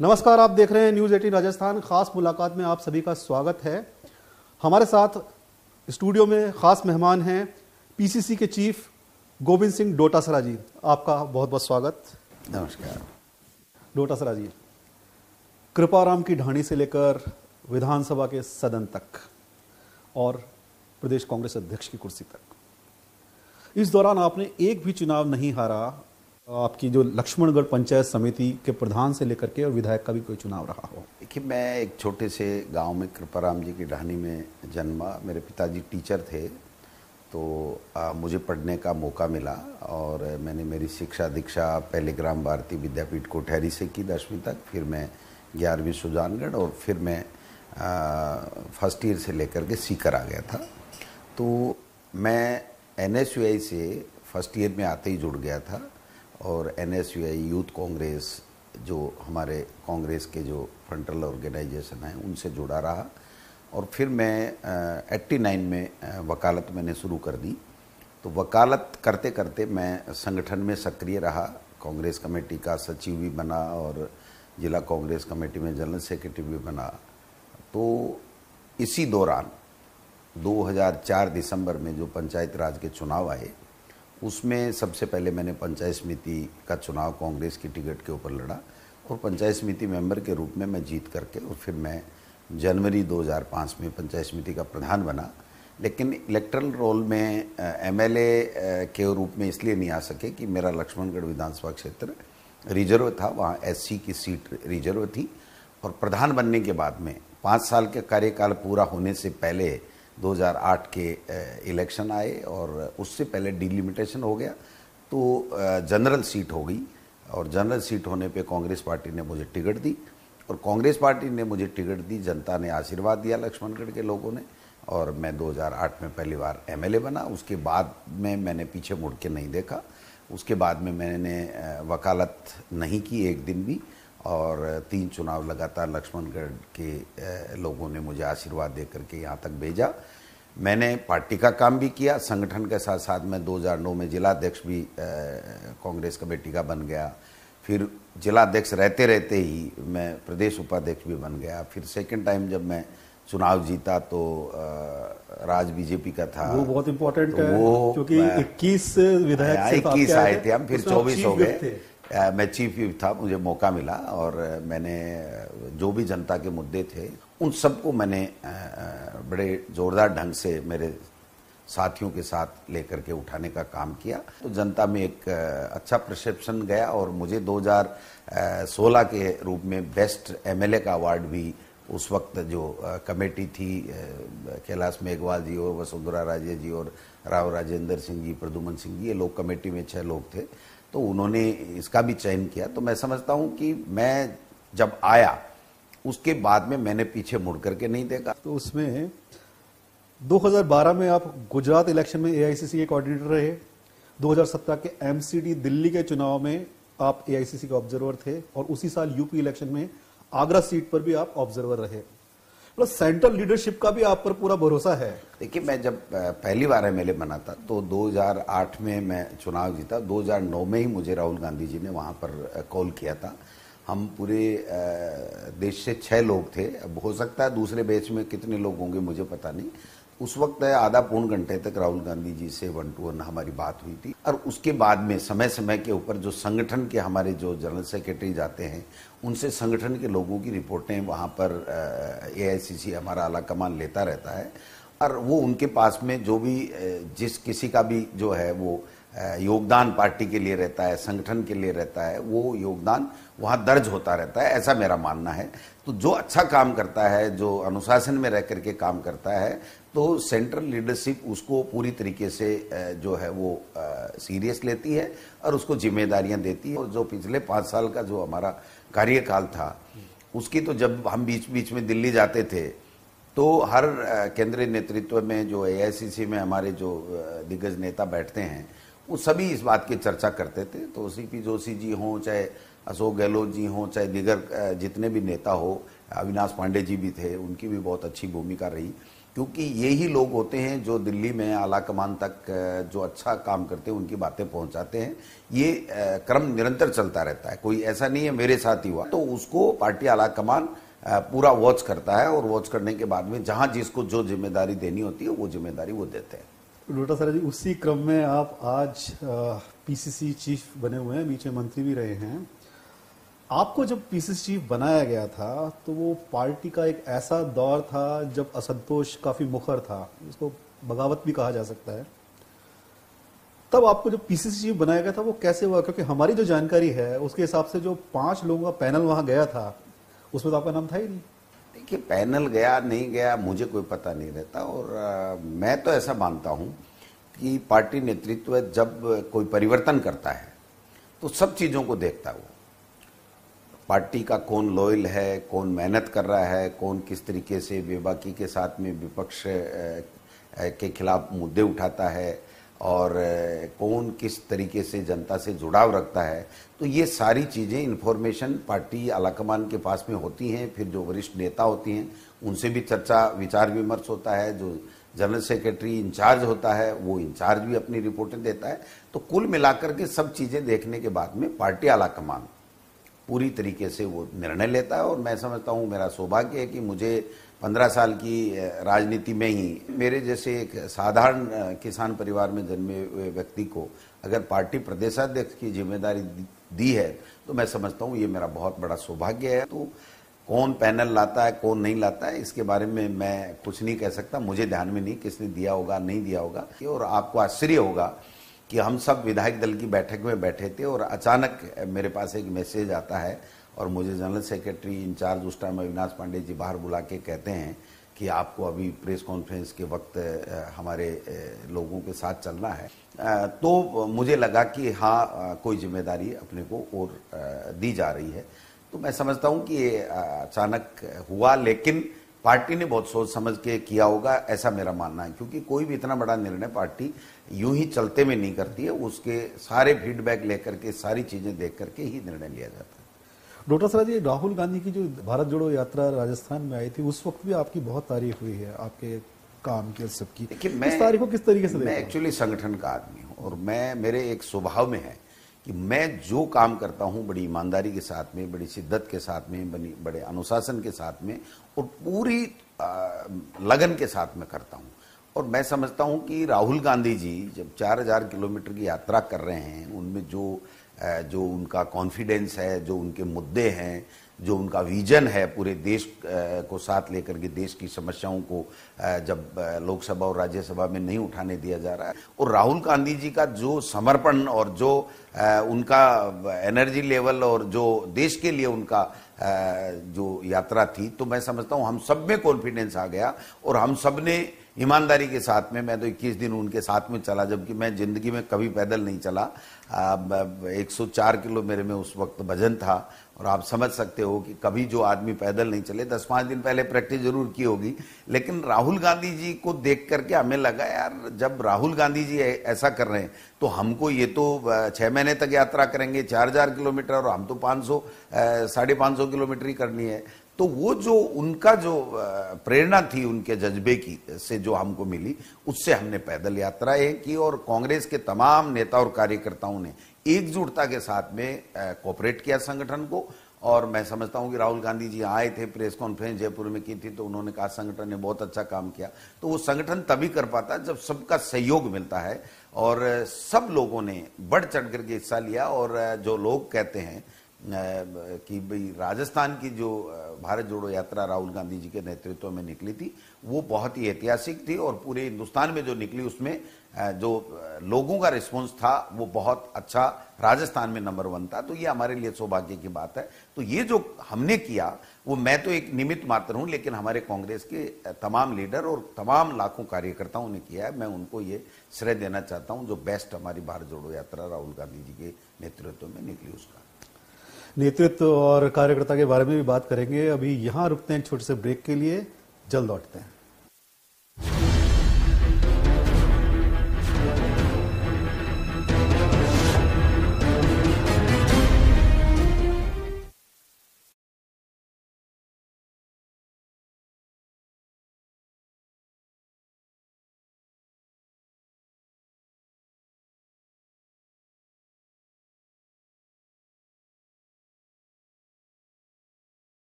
नमस्कार, आप देख रहे हैं न्यूज़ 18 राजस्थान। खास मुलाकात में आप सभी का स्वागत है। हमारे साथ स्टूडियो में खास मेहमान हैं पीसीसी के चीफ गोविंद सिंह डोटासरा जी। आपका बहुत बहुत स्वागत। नमस्कार। डोटासरा जी, कृपाराम की ढाणी से लेकर विधानसभा के सदन तक और प्रदेश कांग्रेस अध्यक्ष की कुर्सी तक, इस दौरान आपने एक भी चुनाव नहीं हारा। आपकी जो लक्ष्मणगढ़ पंचायत समिति के प्रधान से लेकर के और विधायक का भी कोई चुनाव रहा हो। देखिए, मैं एक छोटे से गांव में कृपाराम जी की ढाणी में जन्मा। मेरे पिताजी टीचर थे, तो मुझे पढ़ने का मौका मिला और मैंने मेरी शिक्षा दीक्षा पहले ग्राम भारती विद्यापीठ कोठहरी से की 10वीं तक। फिर मैं 11वीं सुजानगढ़ और फिर मैं फर्स्ट ईयर से लेकर के सीकर आ गया था। तो मैं NSUI से फर्स्ट ईयर में आते ही जुड़ गया था और NSUI यूथ कांग्रेस, जो हमारे कांग्रेस के जो फ्रंटल ऑर्गेनाइजेशन है, उनसे जुड़ा रहा। और फिर मैं 89 में वकालत मैंने शुरू कर दी। तो वकालत करते करते मैं संगठन में सक्रिय रहा। कांग्रेस कमेटी का सचिव भी बना और जिला कांग्रेस कमेटी में जनरल सेक्रेटरी भी बना। तो इसी दौरान 2004 दिसंबर में जो पंचायत राज के चुनाव आए, उसमें सबसे पहले मैंने पंचायत समिति का चुनाव कांग्रेस की टिकट के ऊपर लड़ा और पंचायत समिति मेंबर के रूप में मैं जीत करके और फिर मैं जनवरी 2005 में पंचायत समिति का प्रधान बना। लेकिन इलेक्टरल रोल में MLA के रूप में इसलिए नहीं आ सके कि मेरा लक्ष्मणगढ़ विधानसभा क्षेत्र रिजर्व था, वहाँ SC की सीट रिजर्व थी। और प्रधान बनने के बाद में 5 साल के कार्यकाल पूरा होने से पहले 2008 के इलेक्शन आए और उससे पहले डिलिमिटेशन हो गया, तो जनरल सीट हो गई। और जनरल सीट होने पे कांग्रेस पार्टी ने मुझे टिकट दी और कांग्रेस पार्टी ने मुझे टिकट दी, जनता ने आशीर्वाद दिया लक्ष्मणगढ़ के लोगों ने, और मैं 2008 में पहली बार MLA बना। उसके बाद में मैंने पीछे मुड़ के नहीं देखा। उसके बाद में मैंने वकालत नहीं की एक दिन भी, और 3 चुनाव लगातार लक्ष्मणगढ़ के लोगों ने मुझे आशीर्वाद दे करके यहाँ तक भेजा। मैंने पार्टी का काम भी किया, संगठन के साथ साथ मैं 2009 में जिलाध्यक्ष भी कांग्रेस कमेटी का बन गया। फिर जिलाध्यक्ष रहते रहते ही मैं प्रदेश उपाध्यक्ष भी बन गया। फिर सेकंड टाइम जब मैं चुनाव जीता तो राज BJP का था। वो बहुत इम्पोर्टेंट है क्योंकि 21 विधायक 21 आए थे हम, फिर 24 हो गए। मैं चीफ व्हिप था, मुझे मौका मिला और मैंने जो भी जनता के मुद्दे थे उन सबको मैंने बड़े जोरदार ढंग से मेरे साथियों के साथ लेकर के उठाने का काम किया। तो जनता में एक अच्छा परसेप्शन गया और मुझे 2016 के रूप में बेस्ट MLA का अवार्ड भी उस वक्त जो कमेटी थी, कैलाश मेघवाल जी और वसुंधरा राजे जी और राव राजेंद्र सिंह जी, प्रदुमन सिंह जी, ये लोग कमेटी में 6 लोग थे, तो उन्होंने इसका भी चयन किया। तो मैं समझता हूं कि मैं जब आया उसके बाद में मैंने पीछे मुड़ करके नहीं देखा। तो उसमें 2012 में आप गुजरात इलेक्शन में AICC के कोऑर्डिनेटर रहे। 2017 के MCD दिल्ली के चुनाव में आप AICC के ऑब्जर्वर थे और उसी साल यूपी इलेक्शन में आगरा सीट पर भी आप ऑब्जर्वर रहे। प्लस सेंट्रल लीडरशिप का भी आप पर पूरा भरोसा है। देखिए, मैं जब पहली बार MLA बना था तो 2008 में मैं चुनाव जीता। 2009 में ही मुझे राहुल गांधी जी ने वहाँ पर कॉल किया था। हम पूरे देश से 6 लोग थे। अब हो सकता है दूसरे बैच में कितने लोग होंगे मुझे पता नहीं। उस वक्त आधा पौन घंटे तक राहुल गांधी जी से 1 to 1 हमारी बात हुई थी। और उसके बाद में समय समय के ऊपर जो संगठन के हमारे जो जनरल सेक्रेटरी जाते हैं, उनसे संगठन के लोगों की रिपोर्टें वहाँ पर AICC हमारा आला कमान लेता रहता है। और वो उनके पास में जो भी जिस किसी का भी जो है वो योगदान पार्टी के लिए रहता है, संगठन के लिए रहता है, वो योगदान वहाँ दर्ज होता रहता है, ऐसा मेरा मानना है। तो जो अच्छा काम करता है, जो अनुशासन में रह करके काम करता है, तो सेंट्रल लीडरशिप उसको पूरी तरीके से जो है वो सीरियस लेती है और उसको जिम्मेदारियां देती है। और जो पिछले 5 साल का जो हमारा कार्यकाल था, उसकी तो जब हम बीच बीच में दिल्ली जाते थे तो हर केंद्रीय नेतृत्व में जो AICC में हमारे जो दिग्गज नेता बैठते हैं, वो सभी इस बात की चर्चा करते थे। तो CP जोशी जी हों, चाहे अशोक गहलोत जी हों, चाहे दीगर जितने भी नेता हो, अविनाश पांडे जी भी थे, उनकी भी बहुत अच्छी भूमिका रही। क्योंकि यही लोग होते हैं जो दिल्ली में आला कमान तक जो अच्छा काम करते हैं उनकी बातें पहुंचाते हैं। ये क्रम निरंतर चलता रहता है, कोई ऐसा नहीं है मेरे साथ ही हुआ, तो उसको पार्टी आला कमान पूरा वॉच करता है और वॉच करने के बाद में जहां जिसको जो जिम्मेदारी देनी होती है वो जिम्मेदारी वो देते हैं। डोटासरा जी, उसी क्रम में आप आज पीसीसी चीफ बने हुए हैं, बीच में मंत्री भी रहे हैं। आपको जब पीसीसी चीफ बनाया गया था तो वो पार्टी का एक ऐसा दौर था जब असंतोष काफी मुखर था, इसको बगावत भी कहा जा सकता है। तब आपको जब पीसीसी चीफ बनाया गया था वो कैसे हुआ? क्योंकि हमारी जो जानकारी है उसके हिसाब से जो 5 लोगों का पैनल वहां गया था उसमें तो आपका नाम था ही नहीं। देखिए, पैनल गया नहीं गया मुझे कोई पता नहीं रहता, और मैं तो ऐसा मानता हूं कि पार्टी नेतृत्व जब कोई परिवर्तन करता है तो सब चीजों को देखता है। वो पार्टी का कौन लॉयल है, कौन मेहनत कर रहा है, कौन किस तरीके से बेबाकी के साथ में विपक्ष के खिलाफ मुद्दे उठाता है, और कौन किस तरीके से जनता से जुड़ाव रखता है, तो ये सारी चीज़ें इन्फॉर्मेशन पार्टी आलाकमान के पास में होती हैं। फिर जो वरिष्ठ नेता होती हैं उनसे भी चर्चा विचार विमर्श होता है। जो जनरल सेक्रेटरी इंचार्ज होता है वो इंचार्ज भी अपनी रिपोर्टें देता है। तो कुल मिलाकर के सब चीज़ें देखने के बाद में पार्टी आलाकमान पूरी तरीके से वो निर्णय लेता है। और मैं समझता हूँ मेरा सौभाग्य है कि मुझे 15 साल की राजनीति में ही मेरे जैसे एक साधारण किसान परिवार में जन्मे हुए व्यक्ति को अगर पार्टी प्रदेशाध्यक्ष की जिम्मेदारी दी है तो मैं समझता हूँ ये मेरा बहुत बड़ा सौभाग्य है। तो कौन पैनल लाता है कौन नहीं लाता है इसके बारे में मैं कुछ नहीं कह सकता, मुझे ध्यान में नहीं किसने दिया होगा नहीं दिया होगा। और आपको आश्चर्य होगा कि हम सब विधायक दल की बैठक में बैठे थे और अचानक मेरे पास एक मैसेज आता है और मुझे जनरल सेक्रेटरी इंचार्ज उस टाइम अविनाश पांडे जी बाहर बुला के कहते हैं कि आपको अभी प्रेस कॉन्फ्रेंस के वक्त हमारे लोगों के साथ चलना है। तो मुझे लगा कि हाँ कोई जिम्मेदारी अपने को और दी जा रही है। तो मैं समझता हूँ कि ये अचानक हुआ, लेकिन पार्टी ने बहुत सोच समझ के किया होगा, ऐसा मेरा मानना है। क्योंकि कोई भी इतना बड़ा निर्णय पार्टी यूं ही चलते में नहीं करती है, उसके सारे फीडबैक लेकर के सारी चीजें देख करके ही निर्णय लिया जाता है। डॉक्टर जी, राहुल गांधी की जो भारत जोड़ो यात्रा राजस्थान में आई थी उस वक्त भी आपकी बहुत तारीफ हुई है, आपके काम की सबकी। देखिए, इस तारीफ को किस तरीके से मैं एक्चुअली संगठन का आदमी हूँ और मेरे एक स्वभाव में है कि मैं जो काम करता हूं बड़ी ईमानदारी के साथ में, बड़ी शिद्दत के साथ में, बड़े अनुशासन के साथ में और पूरी लगन के साथ में करता हूं। और मैं समझता हूं कि राहुल गांधी जी जब 4000 किलोमीटर की यात्रा कर रहे हैं, उनमें जो उनका कॉन्फिडेंस है, जो उनके मुद्दे हैं, जो उनका विजन है पूरे देश को साथ लेकर के देश की समस्याओं को जब लोकसभा और राज्यसभा में नहीं उठाने दिया जा रहा है, और राहुल गांधी जी का जो समर्पण और जो उनका एनर्जी लेवल और जो देश के लिए उनका जो यात्रा थी, तो मैं समझता हूं हम सब में कॉन्फिडेंस आ गया और हम सब ने ईमानदारी के साथ में, मैं तो 21 दिन उनके साथ में चला, जबकि मैं जिंदगी में कभी पैदल नहीं चला। 104 किलो मेरे में उस वक्त वजन था और आप समझ सकते हो कि कभी जो आदमी पैदल नहीं चले, 10-5 दिन पहले प्रैक्टिस जरूर की होगी। लेकिन राहुल गांधी जी को देख करके हमें लगा यार जब राहुल गांधी जी ऐसा कर रहे हैं तो हमको, ये तो 6 महीने तक यात्रा करेंगे 4000 किलोमीटर और हम तो 500 550 किलोमीटर ही करनी है। तो वो जो उनका जो प्रेरणा थी उनके जज्बे की से जो हमको मिली, उससे हमने पैदल यात्रा की और कांग्रेस के तमाम नेता और कार्यकर्ताओं ने एकजुटता के साथ में कोऑपरेट किया संगठन को। और मैं समझता हूं कि राहुल गांधी जी आए थे, प्रेस कॉन्फ्रेंस जयपुर में की थी, तो उन्होंने कहा संगठन ने बहुत अच्छा काम किया। तो वो संगठन तभी कर पाता जब सबका सहयोग मिलता है और सब लोगों ने बढ़ चढ़ करके हिस्सा लिया। और जो लोग कहते हैं कि भाई राजस्थान की जो भारत जोड़ो यात्रा राहुल गांधी जी के नेतृत्व में निकली थी वो बहुत ही ऐतिहासिक थी और पूरे हिंदुस्तान में जो निकली उसमें जो लोगों का रिस्पांस था वो बहुत अच्छा, राजस्थान में नंबर 1 था। तो ये हमारे लिए सौभाग्य की बात है। तो ये जो हमने किया वो, मैं तो एक निमित्त मात्र हूं, लेकिन हमारे कांग्रेस के तमाम लीडर और तमाम लाखों कार्यकर्ताओं ने किया है। मैं उनको ये श्रेय देना चाहता हूं जो बेस्ट हमारी भारत जोड़ो यात्रा राहुल गांधी जी के नेतृत्व में निकली। उसका नेतृत्व और कार्यकर्ता के बारे में भी बात करेंगे। अभी यहां रुकते हैं छोटे से ब्रेक के लिए, जल्द लौटते हैं।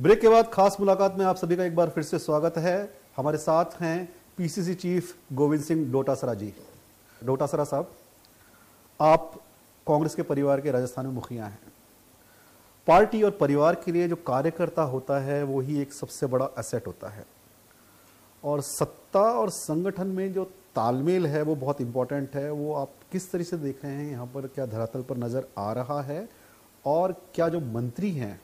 ब्रेक के बाद खास मुलाकात में आप सभी का एक बार फिर से स्वागत है। हमारे साथ हैं पीसीसी चीफ गोविंद सिंह डोटासरा जी। डोटासरा साहब, आप कांग्रेस के परिवार के राजस्थान में मुखिया हैं। पार्टी और परिवार के लिए जो कार्यकर्ता होता है वो ही एक सबसे बड़ा एसेट होता है, और सत्ता और संगठन में जो तालमेल है वो बहुत इंपॉर्टेंट है। वो आप किस तरह से देख रहे हैं यहाँ पर? क्या धरातल पर नजर आ रहा है, और क्या जो मंत्री हैं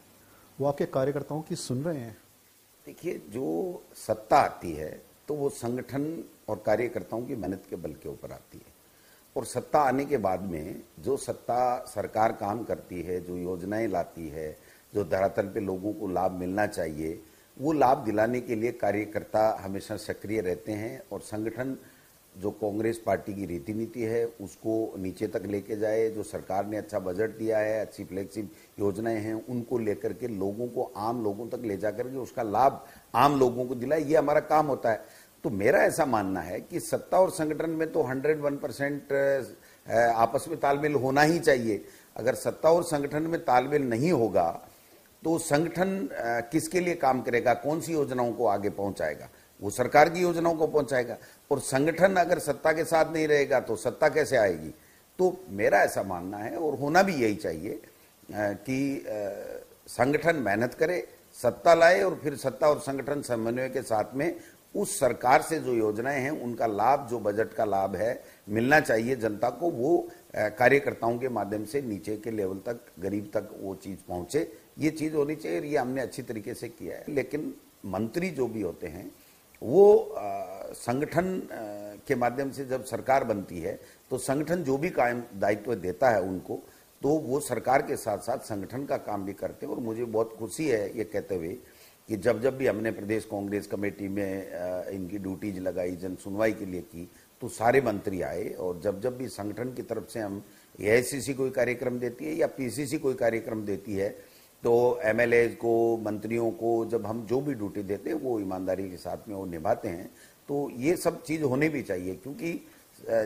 वो आपके कार्यकर्ताओं की सुन रहे हैं? देखिए, जो सत्ता आती है तो वो संगठन और कार्यकर्ताओं की मेहनत के बल के ऊपर आती है, और सत्ता आने के बाद में जो सत्ता सरकार काम करती है, जो योजनाएं लाती है, जो धरातल पे लोगों को लाभ मिलना चाहिए, वो लाभ दिलाने के लिए कार्यकर्ता हमेशा सक्रिय रहते हैं। और संगठन जो कांग्रेस पार्टी की रीति नीति है उसको नीचे तक लेके जाए, जो सरकार ने अच्छा बजट दिया है, अच्छी फ्लैगशिप योजनाएं हैं, उनको लेकर के लोगों को, आम लोगों तक ले जाकर के उसका लाभ आम लोगों को दिलाए, ये हमारा काम होता है। तो मेरा ऐसा मानना है कि सत्ता और संगठन में तो 101% आपस में तालमेल होना ही चाहिए। अगर सत्ता और संगठन में तालमेल नहीं होगा तो संगठन किसके लिए काम करेगा, कौन सी योजनाओं को आगे पहुंचाएगा? वो सरकार की योजनाओं को पहुंचाएगा। और संगठन अगर सत्ता के साथ नहीं रहेगा तो सत्ता कैसे आएगी? तो मेरा ऐसा मानना है, और होना भी यही चाहिए, कि संगठन मेहनत करे, सत्ता लाए, और फिर सत्ता और संगठन समन्वय के साथ में उस सरकार से जो योजनाएं हैं उनका लाभ, जो बजट का लाभ है, मिलना चाहिए जनता को। वो कार्यकर्ताओं के माध्यम से नीचे के लेवल तक, गरीब तक वो चीज पहुंचे, ये चीज होनी चाहिए। ये हमने अच्छी तरीके से किया है। लेकिन मंत्री जो भी होते हैं वो संगठन के माध्यम से, जब सरकार बनती है तो संगठन जो भी कायम दायित्व देता है उनको, तो वो सरकार के साथ साथ संगठन का काम भी करते हैं। और मुझे बहुत खुशी है ये कहते हुए कि जब जब भी हमने प्रदेश कांग्रेस कमेटी में इनकी ड्यूटीज लगाई, जन सुनवाई के लिए की, तो सारे मंत्री आए। और जब जब भी संगठन की तरफ से हम एआईसीसी कोई कार्यक्रम देती है या पीसीसी कोई कार्यक्रम देती है, तो एमएलए को, मंत्रियों को जब हम जो भी ड्यूटी देते हैं वो ईमानदारी के साथ में वो निभाते हैं। तो ये सब चीज होने भी चाहिए, क्योंकि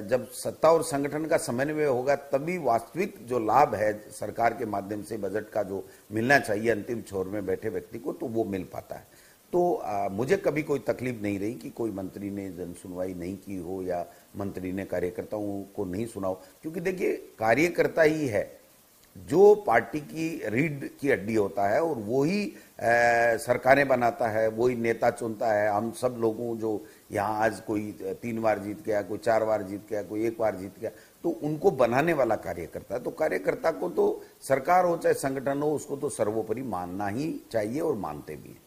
जब सत्ता और संगठन का समन्वय होगा तभी वास्तविक जो लाभ है सरकार के माध्यम से, बजट का जो मिलना चाहिए अंतिम छोर में बैठे व्यक्ति को, तो वो मिल पाता है। तो मुझे कभी कोई तकलीफ नहीं रही कि कोई मंत्री ने जन सुनवाई नहीं की हो या मंत्री ने कार्यकर्ताओं को नहीं सुना हो। क्योंकि देखिए, कार्यकर्ता ही है जो पार्टी की रीढ़ की हड्डी होता है, और वो ही सरकारें बनाता है, वही नेता चुनता है। हम सब लोगों जो यहाँ आज कोई 3 बार जीत गया, कोई 4 बार जीत गया, कोई 1 बार जीत गया, तो उनको बनाने वाला कार्यकर्ता। तो कार्यकर्ता को तो सरकार हो चाहे संगठन हो, उसको तो सर्वोपरि मानना ही चाहिए, और मानते भी हैं।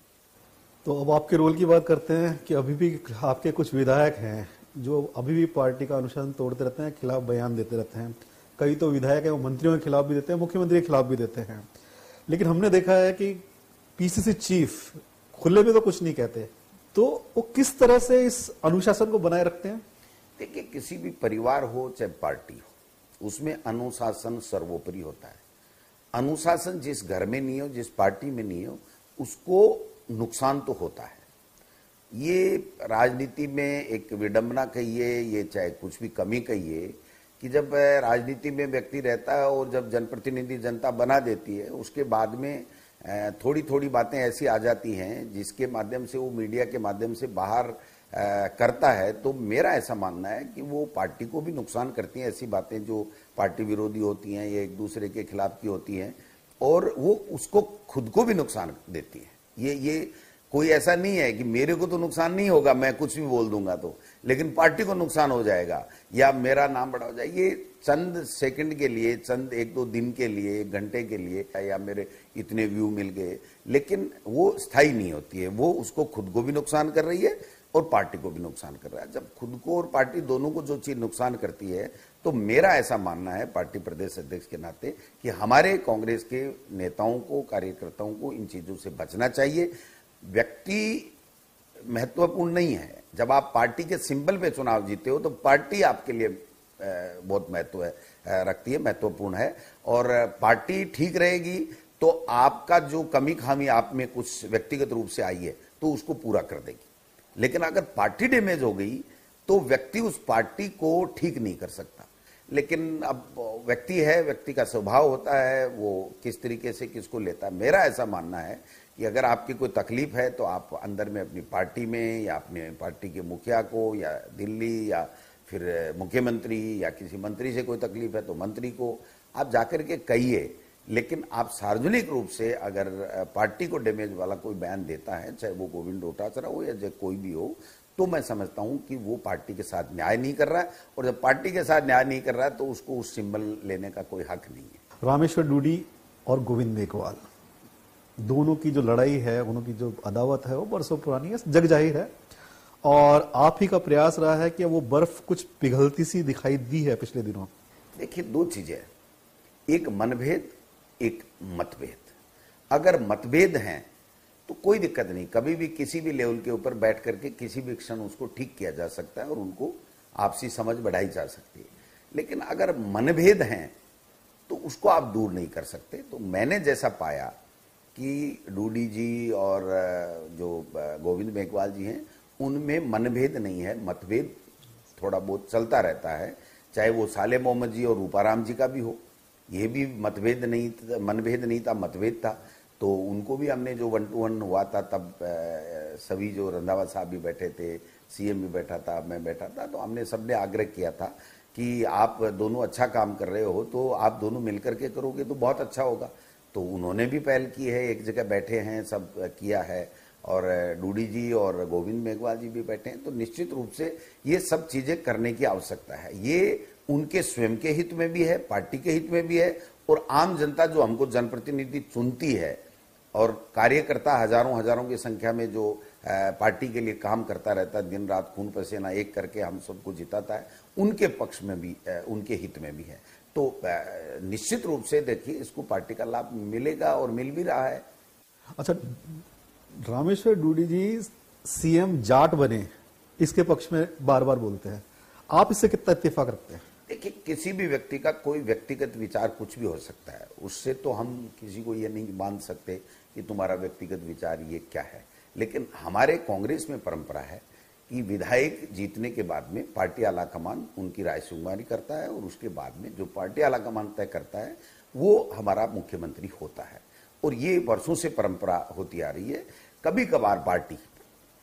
तो अब आपके रोल की बात करते हैं कि अभी भी आपके कुछ विधायक हैं जो अभी भी पार्टी का अनुशासन तोड़ते रहते हैं, खिलाफ बयान देते रहते हैं। कई तो विधायक हैं वो मंत्रियों के खिलाफ भी देते हैं, मुख्यमंत्री के खिलाफ भी देते हैं। लेकिन हमने देखा है कि पीसीसी चीफ खुले में तो कुछ नहीं कहते, तो वो किस तरह से इस अनुशासन को बनाए रखते हैं? देखिए, किसी भी परिवार हो चाहे पार्टी हो, उसमें अनुशासन सर्वोपरि होता है। अनुशासन जिस घर में नहीं हो, जिस पार्टी में नहीं हो, उसको नुकसान तो होता है। ये राजनीति में एक विडंबना कहिए, ये चाहे कुछ भी कमी कहिए, कि जब राजनीति में व्यक्ति रहता है और जब जनप्रतिनिधि जनता बना देती है, उसके बाद में थोड़ी थोड़ी बातें ऐसी आ जाती हैं जिसके माध्यम से वो मीडिया के माध्यम से बाहर करता है। तो मेरा ऐसा मानना है कि वो पार्टी को भी नुकसान करती हैं, ऐसी बातें जो पार्टी विरोधी होती हैं या एक दूसरे के खिलाफ की होती हैं, और वो उसको खुद को भी नुकसान देती है। ये कोई ऐसा नहीं है कि मेरे को तो नुकसान नहीं होगा, मैं कुछ भी बोल दूंगा तो, लेकिन पार्टी को नुकसान हो जाएगा या मेरा नाम बड़ा हो जाएगा। ये चंद सेकंड के लिए, चंद 1-2 दिन के लिए, 1 घंटे के लिए, या मेरे इतने व्यू मिल गए, लेकिन वो स्थायी नहीं होती है। वो उसको खुद को भी नुकसान कर रही है और पार्टी को भी नुकसान कर रहा है। जब खुद को और पार्टी दोनों को जो चीज नुकसान करती है, तो मेरा ऐसा मानना है पार्टी प्रदेश अध्यक्ष के नाते कि हमारे कांग्रेस के नेताओं को, कार्यकर्ताओं को इन चीजों से बचना चाहिए। व्यक्ति महत्वपूर्ण नहीं है। जब आप पार्टी के सिंबल पे चुनाव जीते हो तो पार्टी आपके लिए बहुत महत्व रखती है, महत्वपूर्ण है। और पार्टी ठीक रहेगी तो आपका जो कमी खामी आप में कुछ व्यक्तिगत रूप से आई है तो उसको पूरा कर देगी। लेकिन अगर पार्टी डैमेज हो गई तो व्यक्ति उस पार्टी को ठीक नहीं कर सकता। लेकिन अब व्यक्ति है, व्यक्ति का स्वभाव होता है, वो किस तरीके से किसको लेता है। मेरा ऐसा मानना है कि अगर आपकी कोई तकलीफ है तो आप अंदर में अपनी पार्टी में या अपने पार्टी के मुखिया को या दिल्ली या फिर मुख्यमंत्री या किसी मंत्री से कोई तकलीफ है तो मंत्री को आप जाकर के कहिए। लेकिन आप सार्वजनिक रूप से अगर पार्टी को डैमेज वाला कोई बयान देता है, चाहे वो गोविंद डोटासरा हो या चाहे कोई भी हो, तो मैं समझता हूं कि वो पार्टी के साथ न्याय नहीं कर रहा है, और जब पार्टी के साथ न्याय नहीं कर रहा है तो उसको उस सिंबल लेने का कोई हक नहीं है। रामेश्वर डूडी और गोविंद मेघवाल दोनों की जो लड़ाई है, उनकी जो अदावत है वो बरसों पुरानी है, जग जाहिर है, और आप ही का प्रयास रहा है कि वो बर्फ कुछ पिघलती सी दिखाई दी है पिछले दिनों। देखिए, दो चीजें, एक मनभेद, एक मतभेद। अगर मतभेद हैं तो कोई दिक्कत नहीं, कभी भी किसी भी लेवल के ऊपर बैठ करके किसी भी क्षण उसको ठीक किया जा सकता है और उनको आपसी समझ बढ़ाई जा सकती है। लेकिन अगर मनभेद हैं तो उसको आप दूर नहीं कर सकते। तो मैंने जैसा पाया कि डूडी जी और जो गोविंद मेघवाल जी हैं, उनमें मनभेद नहीं है, मतभेद थोड़ा बहुत चलता रहता है, चाहे वो साले मोहम्मद जी और रूपाराम जी का भी हो, ये भी मतभेद नहीं, मनभेद नहीं था, मतभेद था। तो उनको भी हमने जो 1 to 1 हुआ था तब सभी, जो रंधावा साहब भी बैठे थे, सीएम भी बैठा था, मैं बैठा था, तो हमने सबने आग्रह किया था कि आप दोनों अच्छा काम कर रहे हो तो आप दोनों मिलकर के करोगे तो बहुत अच्छा होगा। तो उन्होंने भी पहल की है, एक जगह बैठे हैं, सब किया है, और डूडी जी और गोविंद मेघवाल जी भी बैठे हैं। तो निश्चित रूप से ये सब चीजें करने की आवश्यकता है। ये उनके स्वयं के हित में भी है, पार्टी के हित में भी है, और आम जनता जो हमको जनप्रतिनिधि चुनती है और कार्यकर्ता हजारों की संख्या में जो पार्टी के लिए काम करता रहता है, दिन रात खून पसीना एक करके हम सबको जिताता है, उनके पक्ष में भी, उनके हित में भी है। तो निश्चित रूप से देखिए, इसको पार्टी का लाभ मिलेगा और मिल भी रहा है। अच्छा, रामेश्वर डूडी जी सीएम जाट बने, इसके पक्ष में बार बार बोलते हैं, आप इससे कितना इत्तेफाक रखते हैं? देखिए, किसी भी व्यक्ति का कोई व्यक्तिगत विचार कुछ भी हो सकता है, उससे तो हम किसी को ये नहीं मान सकते कि तुम्हारा व्यक्तिगत विचार ये क्या है। लेकिन हमारे कांग्रेस में परंपरा है कि विधायक जीतने के बाद में पार्टी आलाकमान उनकी राय शुमारी करता है, और उसके बाद में जो पार्टी आलाकमान तय करता है वो हमारा मुख्यमंत्री होता है, और ये वर्षों से परंपरा होती आ रही है। कभी कभार पार्टी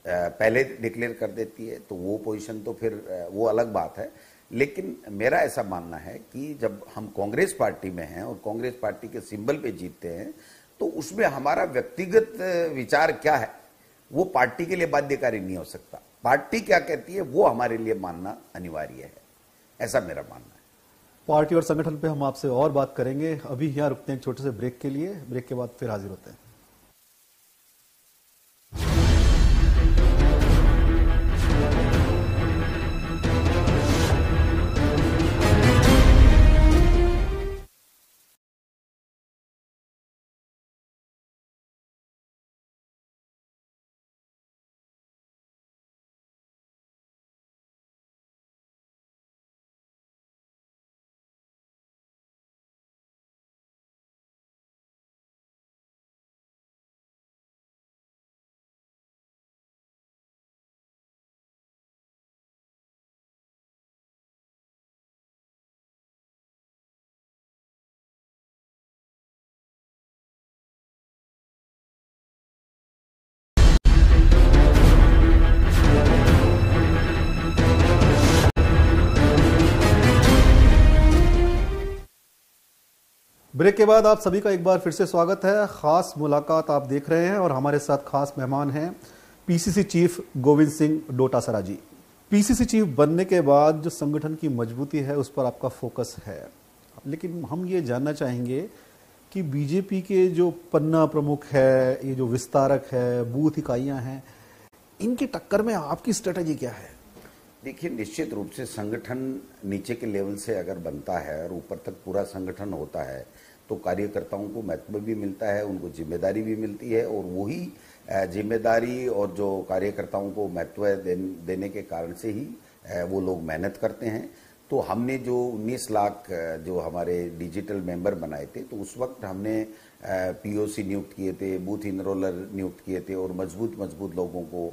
पहले डिक्लेयर कर देती है तो वो पोजीशन तो फिर वो अलग बात है। लेकिन मेरा ऐसा मानना है कि जब हम कांग्रेस पार्टी में हैं और कांग्रेस पार्टी के सिंबल पे जीतते हैं तो उसमें हमारा व्यक्तिगत विचार क्या है वो पार्टी के लिए बाध्यकारी नहीं हो सकता। पार्टी क्या कहती है वो हमारे लिए मानना अनिवार्य है, ऐसा मेरा मानना है। पार्टी और संगठन पे हम आपसे और बात करेंगे, अभी यहाँ रुकते हैं एक छोटे से ब्रेक के लिए, ब्रेक के बाद फिर हाजिर होते हैं। ब्रेक के बाद आप सभी का एक बार फिर से स्वागत है। खास मुलाकात आप देख रहे हैं और हमारे साथ खास मेहमान हैं पीसीसी चीफ गोविंद सिंह डोटासरा जी। पीसीसी चीफ बनने के बाद जो संगठन की मजबूती है उस पर आपका फोकस है, लेकिन हम ये जानना चाहेंगे कि बीजेपी के जो पन्ना प्रमुख है, ये जो विस्तारक है, बूथ इकाइयां हैं, इनकी टक्कर में आपकी स्ट्रेटजी क्या है? देखिए, निश्चित रूप से संगठन नीचे के लेवल से अगर बनता है और ऊपर तक पूरा संगठन होता है तो कार्यकर्ताओं को महत्व भी मिलता है, उनको जिम्मेदारी भी मिलती है, और वही जिम्मेदारी और जो कार्यकर्ताओं को महत्व देने के कारण से ही वो लोग मेहनत करते हैं। तो हमने जो 19 लाख जो हमारे डिजिटल मेंबर बनाए थे, तो उस वक्त हमने पीओसी नियुक्त किए थे, बूथ इनरोलर नियुक्त किए थे, और मजबूत लोगों को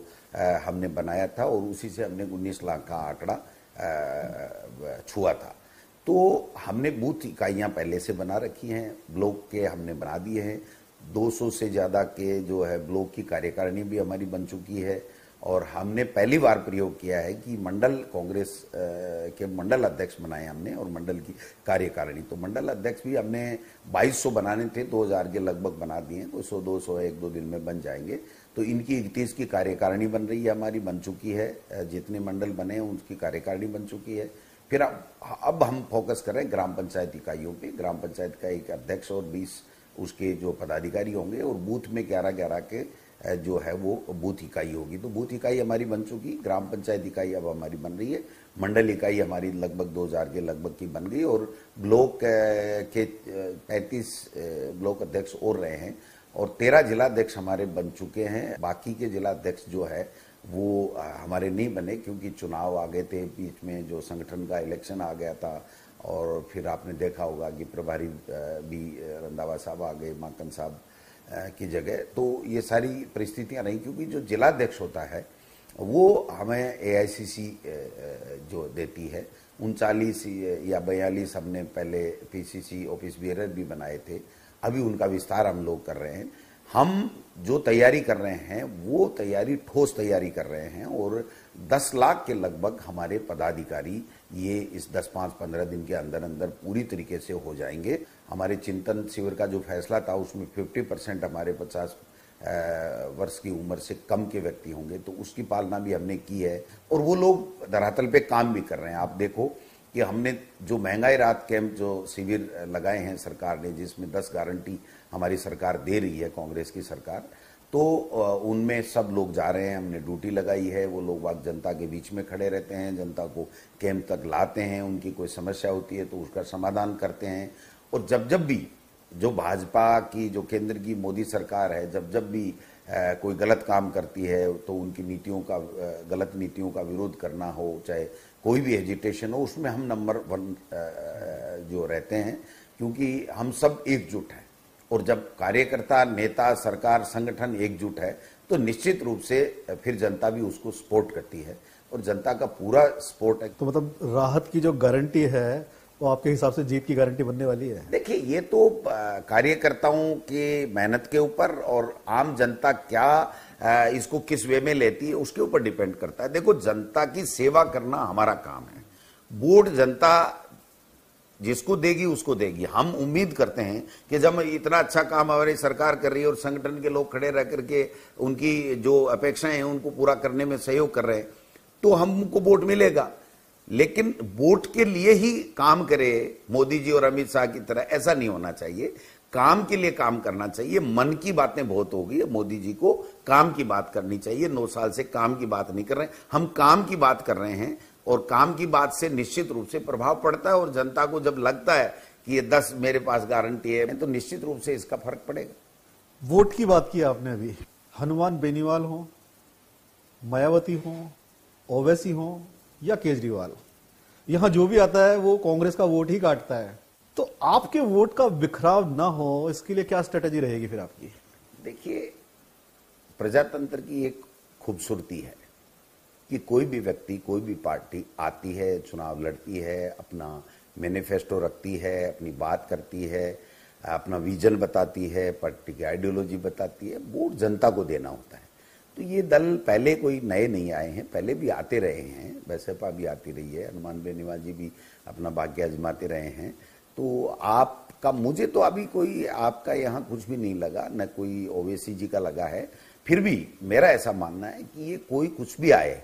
हमने बनाया था, और उसी से हमने 19 लाख का आंकड़ा छुआ था। तो हमने बूथ इकाइयां पहले से बना रखी हैं, ब्लॉक के हमने बना दिए हैं। 200 से ज़्यादा के जो है ब्लॉक की कार्यकारिणी भी हमारी बन चुकी है। और हमने पहली बार प्रयोग किया है कि मंडल कांग्रेस के मंडल अध्यक्ष बनाए हमने, और मंडल की कार्यकारिणी। तो मंडल अध्यक्ष भी हमने 2200 बनाने थे, 2000 के लगभग बना दिए। तो 100-200 1-2 दिन में बन जाएंगे। तो इनकी 31 की कार्यकारिणी बन रही है, हमारी बन चुकी है। जितने मंडल बने हैं उनकी कार्यकारिणी बन चुकी है। फिर अब हम फोकस कर रहे हैं ग्राम पंचायत इकाइयों पे। ग्राम पंचायत का एक अध्यक्ष और 20 उसके जो पदाधिकारी होंगे, और बूथ में 11-11 के जो है वो बूथ इकाई होगी। तो बूथ इकाई हमारी बन चुकी, ग्राम पंचायत इकाई अब हमारी बन रही है, मंडल इकाई हमारी लगभग 2000 के लगभग की बन गई, और ब्लॉक के 35 ब्लॉक अध्यक्ष और रहे हैं, और 13 जिलाध्यक्ष हमारे बन चुके हैं। बाकी के जिलाध्यक्ष जो है वो हमारे नहीं बने, क्योंकि चुनाव आ गए थे बीच में, जो संगठन का इलेक्शन आ गया था। और फिर आपने देखा होगा कि प्रभारी भी रंधावा साहब आ गए माकन साहब की जगह। तो ये सारी परिस्थितियां रही, क्योंकि जो जिलाध्यक्ष होता है वो हमें AICC जो देती है। 39 या 42 हमने पहले PCC ऑफिस बियरर भी बनाए थे, अभी उनका विस्तार हम लोग कर रहे हैं। हम जो तैयारी कर रहे हैं वो तैयारी ठोस तैयारी कर रहे हैं, और 10 लाख के लगभग हमारे पदाधिकारी ये इस 10-15 दिन के अंदर अंदर पूरी तरीके से हो जाएंगे। हमारे चिंतन शिविर का जो फैसला था उसमें 50% हमारे 50 वर्ष की उम्र से कम के व्यक्ति होंगे, तो उसकी पालना भी हमने की है, और वो लोग धरातल पे काम भी कर रहे हैं। आप देखो कि हमने जो महंगाई राहत कैंप जो शिविर लगाए हैं सरकार ने, जिसमें 10 गारंटी हमारी सरकार दे रही है, कांग्रेस की सरकार, तो उनमें सब लोग जा रहे हैं। हमने ड्यूटी लगाई है, वो लोग बाग जनता के बीच में खड़े रहते हैं, जनता को कैंप तक लाते हैं, उनकी कोई समस्या होती है तो उसका समाधान करते हैं। और जब जब भी जो भाजपा की जो केंद्र की मोदी सरकार है, जब जब भी कोई गलत काम करती है तो उनकी नीतियों का, गलत नीतियों का विरोध करना हो, चाहे कोई भी एजिटेशन हो, उसमें हम नंबर 1 जो रहते हैं, क्योंकि हम सब एकजुट हैं। और जब कार्यकर्ता, नेता, सरकार, संगठन एकजुट है तो निश्चित रूप से फिर जनता भी उसको सपोर्ट करती है, और जनता का पूरा सपोर्ट है। तो मतलब राहत की जो गारंटी है वो आपके हिसाब से जीत की गारंटी बनने वाली है? देखिए, ये तो कार्यकर्ताओं की मेहनत के ऊपर और आम जनता क्या इसको किस वे में लेती है उसके ऊपर डिपेंड करता है। देखो, जनता की सेवा करना हमारा काम है। वोट जनता जिसको देगी उसको देगी। हम उम्मीद करते हैं कि जब इतना अच्छा काम हमारी सरकार कर रही है और संगठन के लोग खड़े रह करके उनकी जो अपेक्षाएं हैं उनको पूरा करने में सहयोग कर रहे हैं, तो हमको वोट मिलेगा। लेकिन वोट के लिए ही काम करे मोदी जी और अमित शाह की तरह, ऐसा नहीं होना चाहिए। काम के लिए काम करना चाहिए। मन की बातें बहुत हो गई है, मोदी जी को काम की बात करनी चाहिए। 9 साल से काम की बात नहीं कर रहे हैं, हम काम की बात कर रहे हैं, और काम की बात से निश्चित रूप से प्रभाव पड़ता है। और जनता को जब लगता है कि ये 10 मेरे पास गारंटी है, तो निश्चित रूप से इसका फर्क पड़ेगा। वोट की बात की आपने अभी, हनुमान बेनीवाल हो, मायावती हो, ओवैसी हो या केजरीवाल, यहां जो भी आता है वो कांग्रेस का वोट ही काटता है। तो आपके वोट का बिखराव ना हो, इसके लिए क्या स्ट्रेटेजी रहेगी फिर आपकी? देखिए, प्रजातंत्र की एक खूबसूरती है कि कोई भी व्यक्ति, कोई भी पार्टी आती है, चुनाव लड़ती है, अपना मैनिफेस्टो रखती है, अपनी बात करती है, अपना विजन बताती है, पार्टी की आइडियोलॉजी बताती है, वोट जनता को देना होता है। तो ये दल पहले कोई नए नहीं आए हैं, पहले भी आते रहे हैं, बसपा भी आती रही है, हनुमान बेनीवाल जी भी अपना भाग्य आजमाते रहे हैं। तो आपका, मुझे तो अभी कोई आपका यहाँ कुछ भी नहीं लगा, न कोई ओवैसी जी का लगा है। फिर भी मेरा ऐसा मानना है कि ये कोई कुछ भी आए,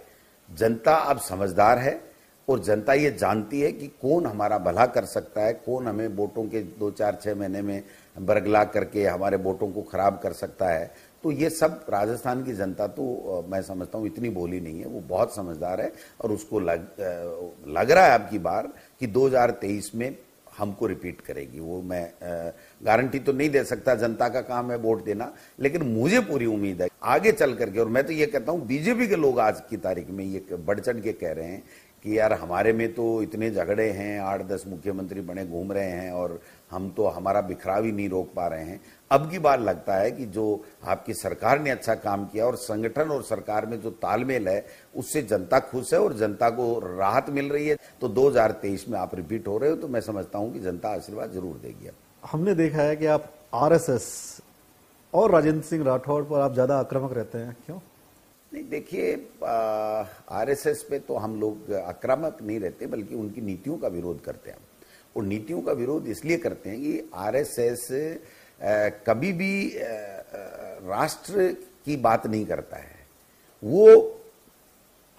जनता अब समझदार है, और जनता ये जानती है कि कौन हमारा भला कर सकता है, कौन हमें वोटों के 2-4-6 महीने में बरगला करके हमारे वोटों को खराब कर सकता है। तो ये सब राजस्थान की जनता तो मैं समझता हूँ इतनी भोली नहीं है, वो बहुत समझदार है, और उसको लग रहा है अब की बार कि 2023 में हमको रिपीट करेगी। वो मैं गारंटी तो नहीं दे सकता, जनता का काम है वोट देना, लेकिन मुझे पूरी उम्मीद है आगे चल करके। और मैं तो ये कहता हूँ, बीजेपी के लोग आज की तारीख में ये बढ़ चढ़ के कह रहे हैं कि यार हमारे में तो इतने झगड़े हैं, 8-10 मुख्यमंत्री बने घूम रहे हैं और हम तो हमारा बिखराव ही नहीं रोक पा रहे हैं। अब की बार लगता है कि जो आपकी सरकार ने अच्छा काम किया और संगठन और सरकार में जो तालमेल है उससे जनता खुश है और जनता को राहत मिल रही है। तो 2023 में आप रिपीट हो रहे हो तो मैं समझता हूं कि जनता आशीर्वाद जरूर देगी। हमने देखा है कि आप आरएसएस और राजेंद्र सिंह राठौड़ पर आप ज्यादा आक्रामक रहते हैं, क्यों? नहीं, देखिए, आरएसएस पे तो हम लोग आक्रामक नहीं रहते, बल्कि उनकी नीतियों का विरोध करते हैं। और नीतियों का विरोध इसलिए करते हैं कि आरएसएस कभी भी राष्ट्र की बात नहीं करता है। वो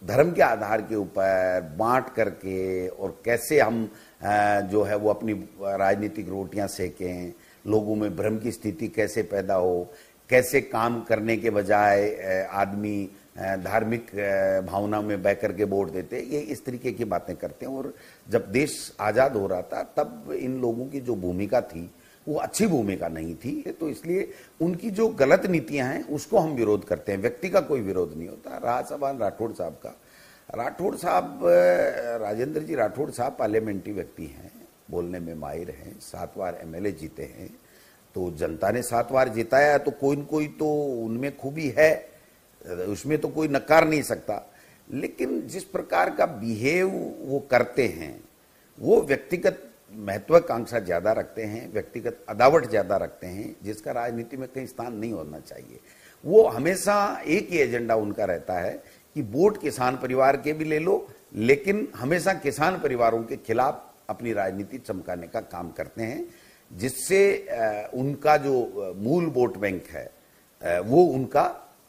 धर्म के आधार के ऊपर बांट करके और कैसे हम जो है वो अपनी राजनीतिक रोटियां सेकें, लोगों में भ्रम की स्थिति कैसे पैदा हो, कैसे काम करने के बजाय आदमी धार्मिक भावना में बह करके वोट देते, ये इस तरीके की बातें करते हैं। और जब देश आजाद हो रहा था तब इन लोगों की जो भूमिका थी वो अच्छी भूमिका नहीं थी, तो इसलिए उनकी जो गलत नीतियां हैं उसको हम विरोध करते हैं। व्यक्ति का कोई विरोध नहीं होता। रहा सवाल राठौड़ साहब का, राठौड़ साहब, राजेंद्र जी राठौड़ साहब पार्लियामेंट्री व्यक्ति हैं, बोलने में माहिर हैं, 7 बार एमएलए जीते हैं। तो जनता ने 7 बार जिताया तो कोई न कोई तो उनमें खूबी है, उसमें तो कोई नकार नहीं सकता। लेकिन जिस प्रकार का बिहेव वो करते हैं, वो व्यक्तिगत महत्वाकांक्षा ज्यादा रखते हैं, व्यक्तिगत अदावट ज्यादा रखते हैं, जिसका राजनीति में कहीं स्थान नहीं होना चाहिए। वो हमेशा एक ही एजेंडा उनका रहता है कि वोट किसान परिवार के भी ले लो, लेकिन हमेशा किसान परिवारों के खिलाफ अपनी राजनीति चमकाने का काम करते हैं, जिससे उनका जो मूल वोट बैंक है वो उनका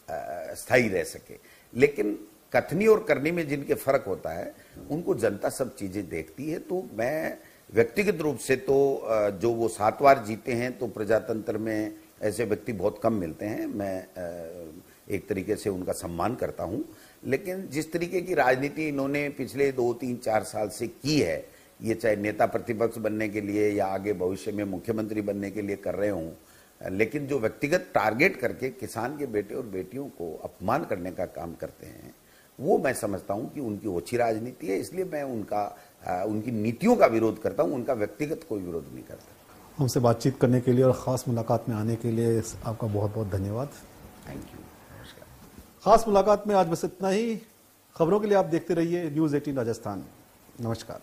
स्थायी रह सके। लेकिन कथनी और करनी में जिनके फर्क होता है उनको जनता सब चीजें देखती है। तो मैं व्यक्तिगत रूप से तो जो वो 7 बार जीते हैं तो प्रजातंत्र में ऐसे व्यक्ति बहुत कम मिलते हैं, मैं एक तरीके से उनका सम्मान करता हूं। लेकिन जिस तरीके की राजनीति इन्होंने पिछले 2, 3, 4 साल से की है, ये चाहे नेता प्रतिपक्ष बनने के लिए या आगे भविष्य में मुख्यमंत्री बनने के लिए कर रहे हों, लेकिन जो व्यक्तिगत टारगेट करके किसान के बेटे और बेटियों को अपमान करने का काम करते हैं, वो मैं समझता हूं कि उनकी ओछी राजनीति है। इसलिए मैं उनकी नीतियों का विरोध करता हूं, उनका व्यक्तिगत कोई विरोध नहीं करता। हमसे बातचीत करने के लिए और खास मुलाकात में आने के लिए आपका बहुत बहुत धन्यवाद। Thank you. नमस्कार। खास मुलाकात में आज बस इतना ही। खबरों के लिए आप देखते रहिए न्यूज़ 18 राजस्थान। नमस्कार।